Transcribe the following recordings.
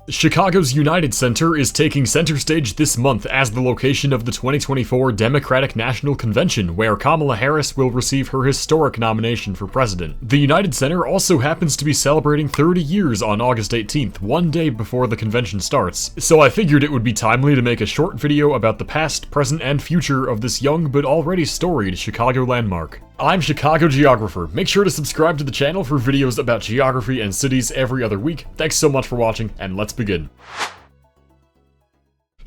Chicago's United Center is taking center stage this month as the location of the 2024 Democratic National Convention, where Kamala Harris will receive her historic nomination for president. The United Center also happens to be celebrating 30 years on August 18th, one day before the convention starts, so I figured it would be timely to make a short video about the past, present, and future of this young but already storied Chicago landmark. I'm Chicago Geographer. Make sure to subscribe to the channel for videos about geography and cities every other week. Thanks so much for watching, and let's begin.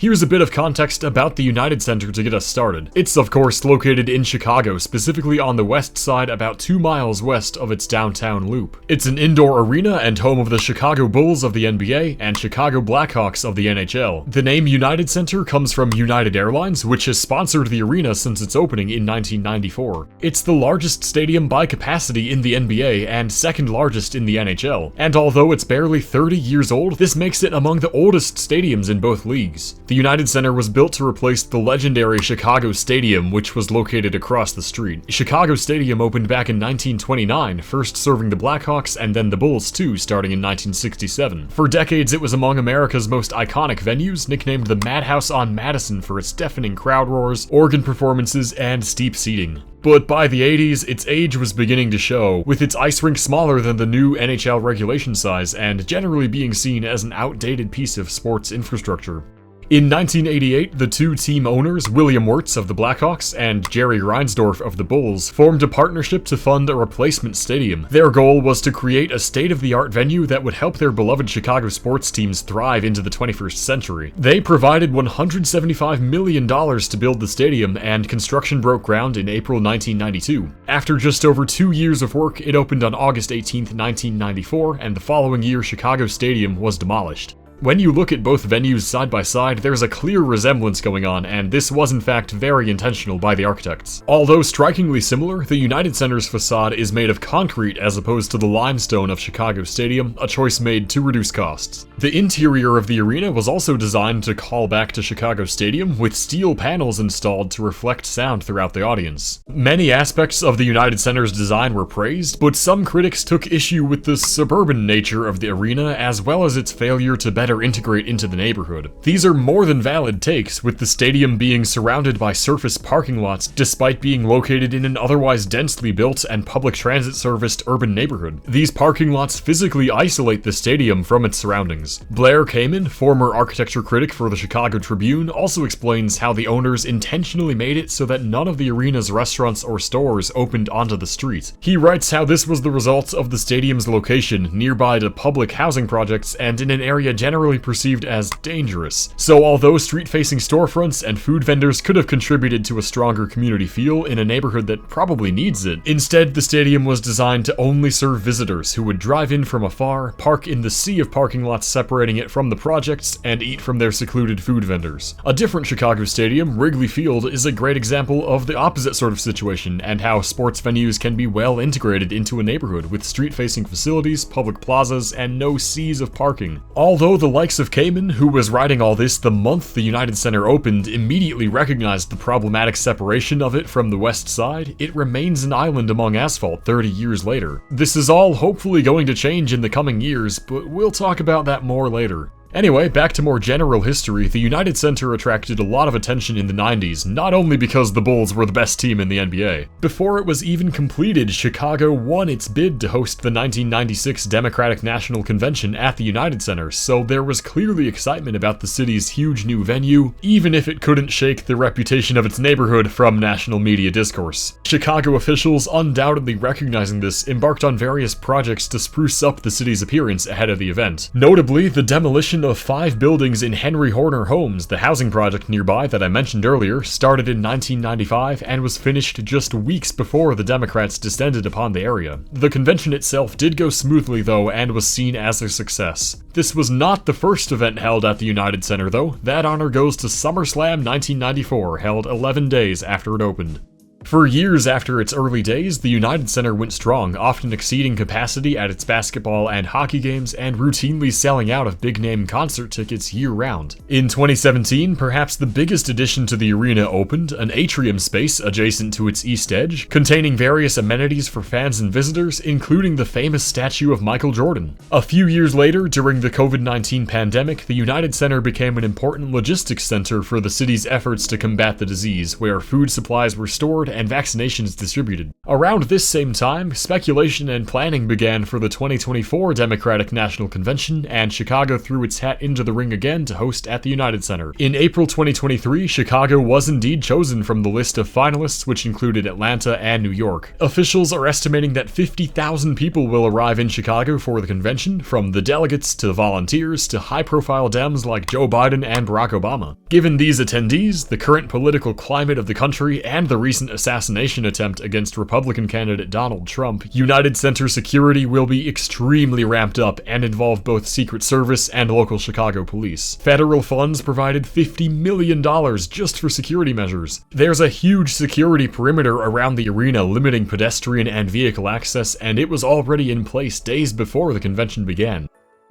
Here's a bit of context about the United Center to get us started. It's of course located in Chicago, specifically on the west side about 2 miles west of its downtown loop. It's an indoor arena and home of the Chicago Bulls of the NBA and Chicago Blackhawks of the NHL. The name United Center comes from United Airlines, which has sponsored the arena since its opening in 1994. It's the largest stadium by capacity in the NBA and second largest in the NHL, and although it's barely 30 years old, this makes it among the oldest stadiums in both leagues. The United Center was built to replace the legendary Chicago Stadium, which was located across the street. Chicago Stadium opened back in 1929, first serving the Blackhawks and then the Bulls too, starting in 1967. For decades, it was among America's most iconic venues, nicknamed the Madhouse on Madison for its deafening crowd roars, organ performances, and steep seating. But by the 80s, its age was beginning to show, with its ice rink smaller than the new NHL regulation size and generally being seen as an outdated piece of sports infrastructure. In 1988, the two team owners, William Wirtz of the Blackhawks and Jerry Reinsdorf of the Bulls, formed a partnership to fund a replacement stadium. Their goal was to create a state-of-the-art venue that would help their beloved Chicago sports teams thrive into the 21st century. They provided $175 million to build the stadium, and construction broke ground in April 1992. After just over 2 years of work, it opened on August 18, 1994, and the following year Chicago Stadium was demolished. When you look at both venues side by side, there's a clear resemblance going on, and this was in fact very intentional by the architects. Although strikingly similar, the United Center's facade is made of concrete as opposed to the limestone of Chicago Stadium, a choice made to reduce costs. The interior of the arena was also designed to call back to Chicago Stadium, with steel panels installed to reflect sound throughout the audience. Many aspects of the United Center's design were praised, but some critics took issue with the suburban nature of the arena as well as its failure to better integrate into the neighborhood. These are more than valid takes, with the stadium being surrounded by surface parking lots despite being located in an otherwise densely built and public transit serviced urban neighborhood. These parking lots physically isolate the stadium from its surroundings. Blair Kamin, former architecture critic for the Chicago Tribune, also explains how the owners intentionally made it so that none of the arena's restaurants or stores opened onto the street. He writes how this was the result of the stadium's location nearby to public housing projects and in an area generally perceived as dangerous. So although street-facing storefronts and food vendors could have contributed to a stronger community feel in a neighborhood that probably needs it, instead the stadium was designed to only serve visitors who would drive in from afar, park in the sea of parking lots separating it from the projects, and eat from their secluded food vendors. A different Chicago stadium, Wrigley Field, is a great example of the opposite sort of situation and how sports venues can be well integrated into a neighborhood with street-facing facilities, public plazas, and no seas of parking. Although the likes of Kamin, who was writing all this the month the United Center opened, immediately recognized the problematic separation of it from the west side, it remains an island among asphalt 30 years later. This is all hopefully going to change in the coming years, but we'll talk about that more later. Anyway, back to more general history, the United Center attracted a lot of attention in the 90s, not only because the Bulls were the best team in the NBA. Before it was even completed, Chicago won its bid to host the 1996 Democratic National Convention at the United Center, so there was clearly excitement about the city's huge new venue, even if it couldn't shake the reputation of its neighborhood from national media discourse. Chicago officials, undoubtedly recognizing this, embarked on various projects to spruce up the city's appearance ahead of the event. Notably, the demolition of 5 buildings in Henry Horner Homes, the housing project nearby that I mentioned earlier, started in 1995 and was finished just weeks before the Democrats descended upon the area. The convention itself did go smoothly though and was seen as a success. This was not the first event held at the United Center though. That honor goes to SummerSlam 1994, held 11 days after it opened. For years after its early days, the United Center went strong, often exceeding capacity at its basketball and hockey games and routinely selling out of big-name concert tickets year-round. In 2017, perhaps the biggest addition to the arena opened, an atrium space adjacent to its east edge, containing various amenities for fans and visitors, including the famous statue of Michael Jordan. A few years later, during the COVID-19 pandemic, the United Center became an important logistics center for the city's efforts to combat the disease, where food supplies were stored and vaccinations distributed. Around this same time, speculation and planning began for the 2024 Democratic National Convention, and Chicago threw its hat into the ring again to host at the United Center. In April 2023, Chicago was indeed chosen from the list of finalists, which included Atlanta and New York. Officials are estimating that 50,000 people will arrive in Chicago for the convention, from the delegates to volunteers to high-profile Dems like Joe Biden and Barack Obama. Given these attendees, the current political climate of the country, and the recent assassination attempt against Republican candidate Donald Trump, United Center security will be extremely ramped up and involve both Secret Service and local Chicago police. Federal funds provided $50 million just for security measures. There's a huge security perimeter around the arena limiting pedestrian and vehicle access, and it was already in place days before the convention began.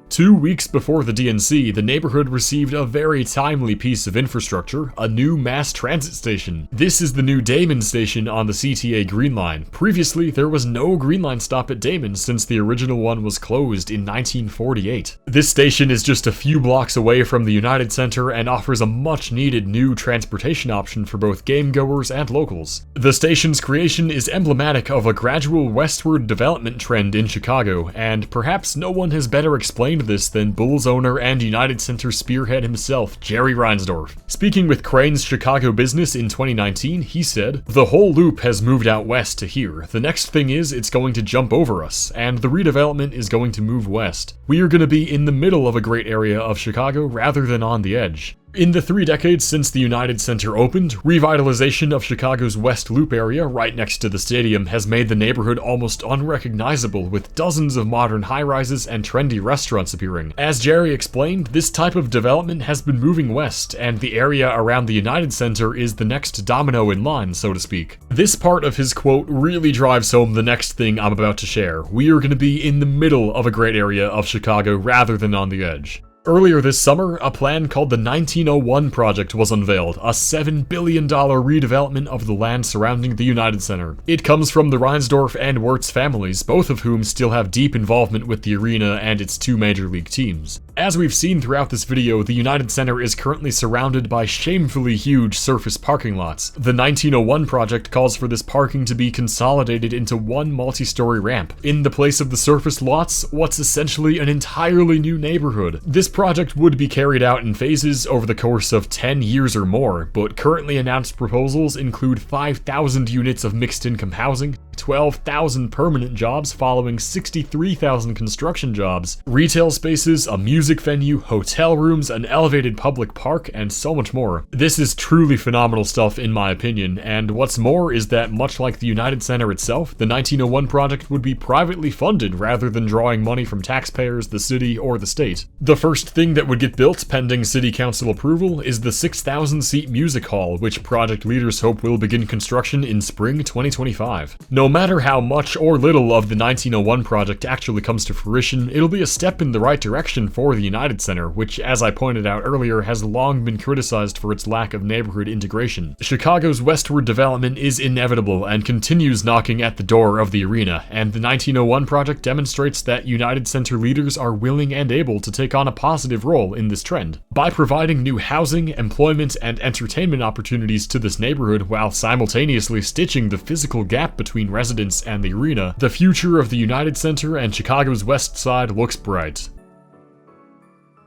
2 weeks before the DNC, the neighborhood received a very timely piece of infrastructure, a new mass transit station. This is the new Damon station on the CTA Green Line. Previously, there was no Green Line stop at Damon since the original one was closed in 1948. This station is just a few blocks away from the United Center and offers a much-needed new transportation option for both game-goers and locals. The station's creation is emblematic of a gradual westward development trend in Chicago, and perhaps no one has better explained this than Bulls owner and United Center spearhead himself, Jerry Reinsdorf. Speaking with Crain's Chicago Business in 2019, he said, "The whole loop has moved out west to here. The next thing is it's going to jump over us, and the redevelopment is going to move west. We are going to be in the middle of a great area of Chicago rather than on the edge." In the 3 decades since the United Center opened, revitalization of Chicago's West Loop area right next to the stadium has made the neighborhood almost unrecognizable, with dozens of modern high-rises and trendy restaurants appearing. As Jerry explained, this type of development has been moving west, and the area around the United Center is the next domino in line, so to speak. This part of his quote really drives home the next thing I'm about to share. We are going to be in the middle of a great area of Chicago rather than on the edge. Earlier this summer, a plan called the 1901 Project was unveiled, a $7 billion redevelopment of the land surrounding the United Center. It comes from the Reinsdorf and Wirtz families, both of whom still have deep involvement with the arena and its 2 major league teams. As we've seen throughout this video, the United Center is currently surrounded by shamefully huge surface parking lots. The 1901 Project calls for this parking to be consolidated into one multi-story ramp. In the place of the surface lots, what's essentially an entirely new neighborhood. This project would be carried out in phases over the course of 10 years or more, but currently announced proposals include 5,000 units of mixed-income housing, 12,000 permanent jobs following 63,000 construction jobs, retail spaces, a music venue, hotel rooms, an elevated public park, and so much more. This is truly phenomenal stuff in my opinion, and what's more is that much like the United Center itself, the 1901 project would be privately funded rather than drawing money from taxpayers, the city, or the state. The first thing that would get built pending city council approval is the 6,000-seat music hall, which project leaders hope will begin construction in spring 2025. No matter how much or little of the 1901 project actually comes to fruition, it'll be a step in the right direction for the United Center, which, as I pointed out earlier, has long been criticized for its lack of neighborhood integration. Chicago's westward development is inevitable and continues knocking at the door of the arena, and the 1901 project demonstrates that United Center leaders are willing and able to take on a positive role in this trend. By providing new housing, employment, and entertainment opportunities to this neighborhood while simultaneously stitching the physical gap between residents and the arena, the future of the United Center and Chicago's West Side looks bright.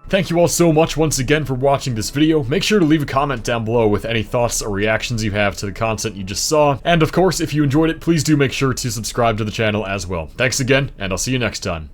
Thank you all so much once again for watching this video. Make sure to leave a comment down below with any thoughts or reactions you have to the content you just saw. And of course, if you enjoyed it, please do make sure to subscribe to the channel as well. Thanks again, and I'll see you next time.